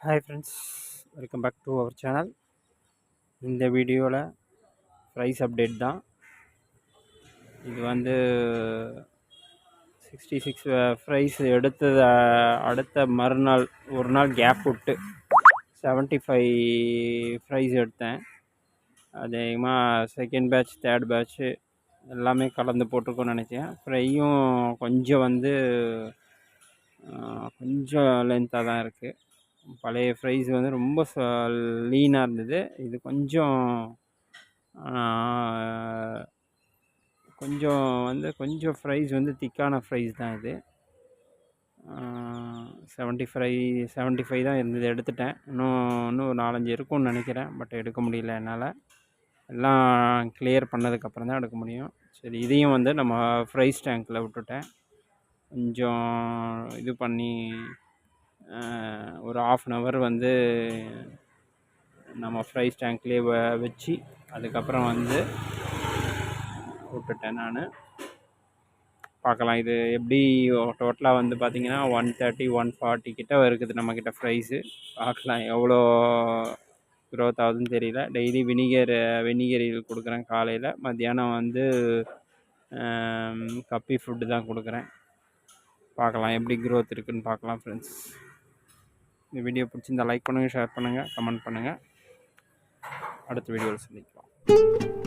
Hi friends, welcome back to our channel. இந்த வீடியோவில் price update தான். இது வந்து 66 ப்ரைஸ் எடுத்தது. அடுத்த மறுநாள் ஒரு நாள் கேப் விட்டு 75 ப்ரைஸ் எடுத்தேன். அதிகமாக செகண்ட் பேட்ச் தேர்ட் பேட்ச்சு எல்லாமே கலந்து போட்டிருக்கோன்னு நினச்சேன். ஃப்ரையும் கொஞ்சம் கொஞ்சம் லென்த்தாக தான் இருக்குது. பழைய ஃப்ரைஸ் வந்து ரொம்ப லீனாக இருந்தது. இது கொஞ்சம் கொஞ்சம் ஃப்ரைஸ் வந்து திக்கான ஃப்ரைஸ் தான். இது 75 தான் இருந்தது, எடுத்துட்டேன். இன்னும் ஒரு 4-5 இருக்கும்னு நினைக்கிறேன். பட் எடுக்க முடியல என்னால். எல்லாம் கிளியர் பண்ணதுக்கப்புறம் தான் எடுக்க முடியும். சரி, இதையும் வந்து நம்ம ஃப்ரைஸ் டேங்க்கில் விட்டுட்டேன். கொஞ்சம் இது பண்ணி ஒரு 1/2 hour வந்து நம்ம ஃப்ரைஸ் டேங்க்லேயே வச்சு அதுக்கப்புறம் வந்து விட்டுட்டேன் நான். பார்க்கலாம் இது எப்படி. டோட்டலாக வந்து பார்த்திங்கன்னா 130-140 கிட்ட இருக்குது நம்மக்கிட்ட ஃப்ரைஸு. பார்க்கலாம் எவ்வளோ க்ரோத் ஆகுதுன்னு தெரியல. டெய்லி வினிகர் கொடுக்குறேன். காலையில் மத்தியானம் வந்து கப்பி ஃபுட்டு தான் கொடுக்குறேன். பார்க்கலாம் எப்படி க்ரோத் இருக்குதுன்னு பார்க்கலாம் ஃப்ரெண்ட்ஸ். இந்த வீடியோ பிடிச்சிருந்தா லைக் பண்ணுங்கள், ஷேர் பண்ணுங்கள், கமெண்ட் பண்ணுங்கள். அடுத்த வீடியோவில் சந்திக்கலாம்.